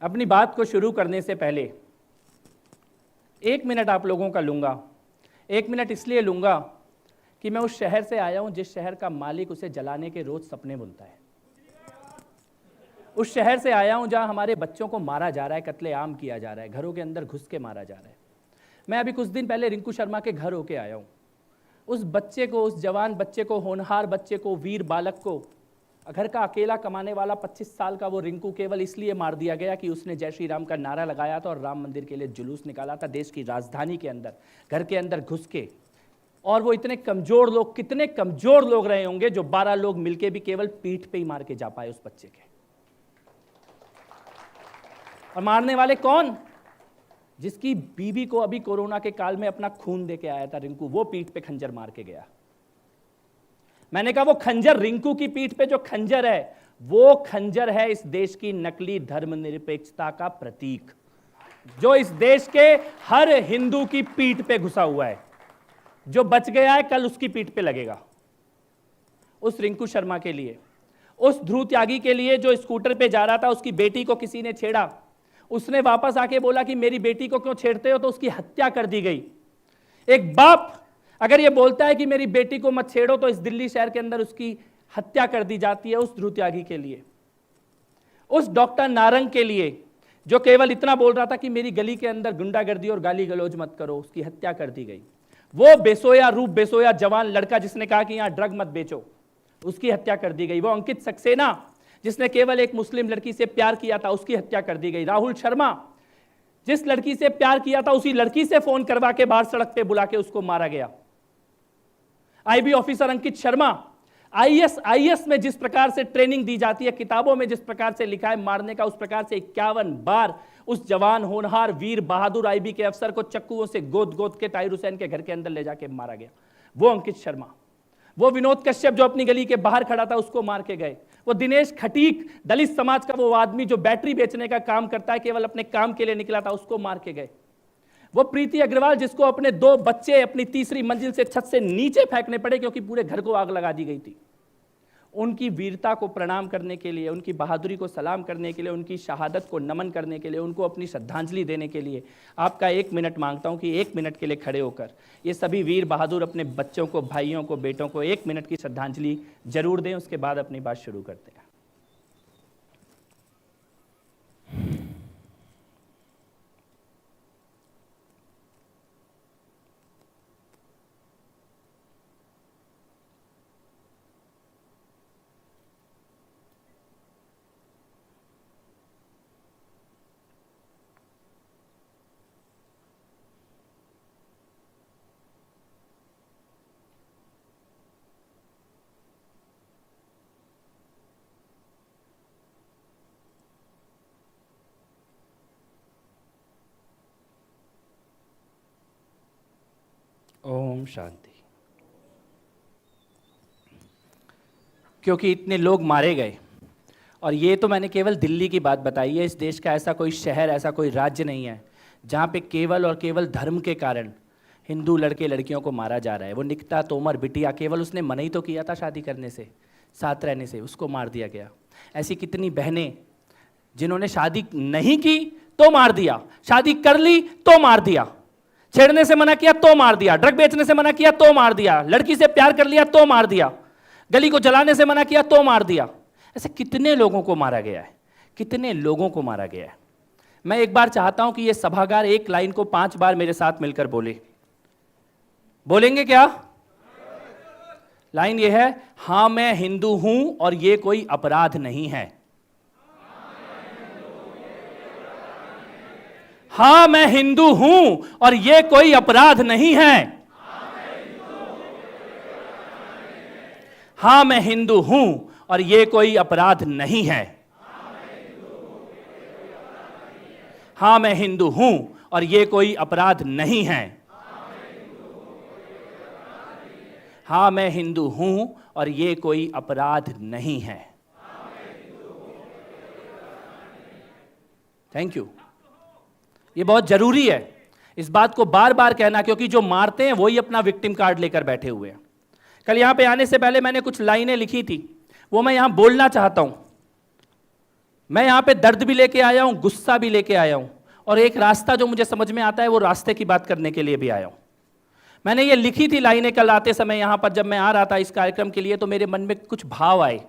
अपनी बात को शुरू करने से पहले 1 मिनट आप लोगों का लूँगा। 1 मिनट इसलिए लूँगा कि मैं उस शहर से आया हूँ जिस शहर का मालिक उसे जलाने के रोज़ सपने बुनता है। उस शहर से आया हूँ जहाँ हमारे बच्चों को मारा जा रहा है, कत्लेआम किया जा रहा है, घरों के अंदर घुस के मारा जा रहा है। मैं अभी कुछ दिन पहले रिंकू शर्मा के घर होके आया हूँ। उस बच्चे को, उस जवान बच्चे को, होनहार बच्चे को, वीर बालक को, घर का अकेला कमाने वाला 25 साल का वो रिंकू केवल इसलिए मार दिया गया कि उसने जय श्री राम का नारा लगाया था और राम मंदिर के लिए जुलूस निकाला था देश की राजधानी के अंदर, घर के अंदर घुस के। और वो इतने कमजोर लोग, कितने कमजोर लोग रहे होंगे जो 12 लोग मिलके भी केवल पीठ पे ही मार के जा पाए उस बच्चे के। और मारने वाले कौन? जिसकी बीवी को अभी कोरोना के काल में अपना खून दे के आया था रिंकू, वो पीठ पे खंजर मार के गया। मैंने कहा वो खंजर, रिंकू की पीठ पे जो खंजर है, वो खंजर है इस देश की नकली धर्मनिरपेक्षता का प्रतीक, जो इस देश के हर हिंदू की पीठ पे घुसा हुआ है। जो बच गया है कल उसकी पीठ पे लगेगा। उस रिंकू शर्मा के लिए, उस ध्रुव त्यागी के लिए जो स्कूटर पे जा रहा था, उसकी बेटी को किसी ने छेड़ा, उसने वापस आके बोला कि मेरी बेटी को क्यों छेड़ते हो, तो उसकी हत्या कर दी गई। एक बाप अगर ये बोलता है कि मेरी बेटी को मत छेड़ो, तो इस दिल्ली शहर के अंदर उसकी हत्या कर दी जाती है। उस ध्रुव त्यागी के लिए, उस डॉक्टर नारंग के लिए जो केवल इतना बोल रहा था कि मेरी गली के अंदर गुंडागर्दी और गाली गलौज मत करो, उसकी हत्या कर दी गई। वो बेसोया, रूप बेसोया जवान लड़का जिसने कहा कि यहां ड्रग मत बेचो, उसकी हत्या कर दी गई। वो अंकित सक्सेना जिसने केवल एक मुस्लिम लड़की से प्यार किया था, उसकी हत्या कर दी गई। राहुल शर्मा जिस लड़की से प्यार किया था, उसी लड़की से फोन करवा के बाहर सड़क पे बुला के उसको मारा गया। IB officer Ankit Sharma, IAS में जिस प्रकार से ट्रेनिंग दी जाती है, किताबों में जिस प्रकार से लिखा है मारने का, उस प्रकार से 51 बार उस जवान होनहार वीर बहादुर आईबी के अफसर को चक्कुओं से गोद गोद के ताहिर हुसैन के घर के अंदर ले जाके मारा गया। वो अंकित शर्मा, वो विनोद कश्यप जो अपनी गली के बाहर खड़ा था, उसको मार के गए। वो दिनेश खटीक, दलित समाज का वो आदमी जो बैटरी बेचने का काम करता है, केवल अपने काम के लिए निकला था, उसको मार के गए। वो प्रीति अग्रवाल जिसको अपने 2 बच्चे अपनी तीसरी मंजिल से छत से नीचे फेंकने पड़े क्योंकि पूरे घर को आग लगा दी गई थी। उनकी वीरता को प्रणाम करने के लिए, उनकी बहादुरी को सलाम करने के लिए, उनकी शहादत को नमन करने के लिए, उनको अपनी श्रद्धांजलि देने के लिए आपका 1 मिनट मांगता हूं कि 1 मिनट के लिए खड़े होकर ये सभी वीर बहादुर अपने बच्चों को, भाइयों को, बेटों को 1 मिनट की श्रद्धांजलि जरूर दें। उसके बाद अपनी बात शुरू करते हैं। ओम शांति। क्योंकि इतने लोग मारे गए, और ये तो मैंने केवल दिल्ली की बात बताई है। इस देश का ऐसा कोई शहर, ऐसा कोई राज्य नहीं है जहाँ पे केवल और केवल धर्म के कारण हिंदू लड़के लड़कियों को मारा जा रहा है। वो निकिता तोमर बिटिया, केवल उसने मना ही तो किया था शादी करने से, साथ रहने से, उसको मार दिया गया। ऐसी कितनी बहनें जिन्होंने शादी नहीं की तो मार दिया, शादी कर ली तो मार दिया, छेड़ने से मना किया तो मार दिया, ड्रग बेचने से मना किया तो मार दिया, लड़की से प्यार कर लिया तो मार दिया, गली को जलाने से मना किया तो मार दिया। ऐसे कितने लोगों को मारा गया है, कितने लोगों को मारा गया है। मैं एक बार चाहता हूं कि ये सभागार एक लाइन को 5 बार मेरे साथ मिलकर बोलेंगे क्या? लाइन ये है, हां मैं हिंदू हूं और ये कोई अपराध नहीं है। हाँ मैं हिंदू हूं और ये कोई अपराध नहीं है। हाँ मैं हिंदू हूं और ये कोई अपराध नहीं है। हाँ मैं हिंदू हूं और ये कोई अपराध नहीं है। हाँ मैं हिंदू हूं और ये कोई अपराध नहीं है। Thank you. ये बहुत जरूरी है इस बात को बार बार कहना, क्योंकि जो मारते हैं वही अपना विक्टिम कार्ड लेकर बैठे हुए हैं। कल यहां पे आने से पहले मैंने कुछ लाइनें लिखी थी, वो मैं यहां बोलना चाहता हूं। मैं यहां पे दर्द भी लेके आया हूं, गुस्सा भी लेके आया हूं, और एक रास्ता जो मुझे समझ में आता है वो रास्ते की बात करने के लिए भी आया हूं। मैंने ये लिखी थी लाइनें कल आते समय यहां पर, जब मैं आ रहा था इस कार्यक्रम के लिए, तो मेरे मन में कुछ भाव आए,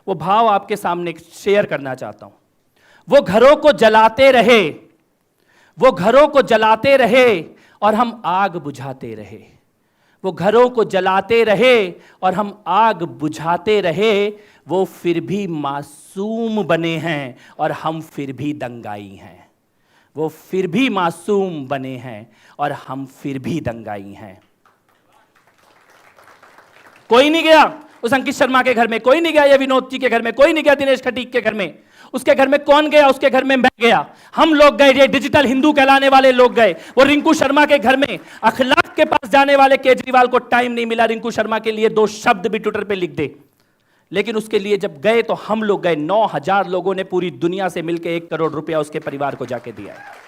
वो भाव आपके सामने शेयर करना चाहता हूं। वो घरों को जलाते रहे, वो घरों को जलाते रहे और हम आग बुझाते रहे। वो घरों को जलाते रहे और हम आग बुझाते रहे। वो फिर भी मासूम बने हैं और हम फिर भी दंगाई हैं। वो फिर भी मासूम बने हैं और हम फिर भी दंगाई हैं। कोई नहीं गया उस अंकित शर्मा के घर में, कोई नहीं गया ये विनोद जी के घर में, कोई नहीं गया दिनेश खटीक के घर में। उसके घर में कौन गया? उसके घर में मैं गया, हम लोग गए, ये डिजिटल हिंदू कहलाने वाले लोग गए। वो रिंकू शर्मा के घर में अखलाक के पास जाने वाले केजरीवाल को टाइम नहीं मिला रिंकू शर्मा के लिए 2 शब्द भी ट्विटर पे लिख दे, लेकिन उसके लिए जब गए तो हम लोग गए। 9,000 लोगों ने पूरी दुनिया से मिलकर 1 करोड़ रुपया उसके परिवार को जाके दिया है।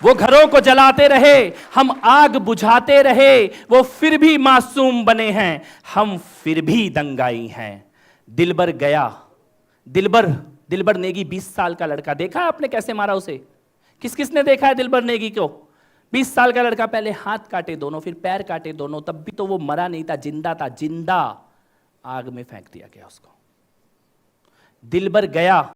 वो घरों को जलाते रहे, हम आग बुझाते रहे, वो फिर भी मासूम बने हैं, हम फिर भी दंगाई हैं। दिलबर गया, दिलबर नेगी 20 साल का लड़का, देखा है आपने कैसे मारा उसे? किस किसने देखा है दिलबर नेगी को? 20 साल का लड़का, पहले हाथ काटे दोनों, फिर पैर काटे दोनों, तब भी तो वो मरा नहीं था, जिंदा था, जिंदा आग में फेंक दिया गया उसको। दिलबर गया।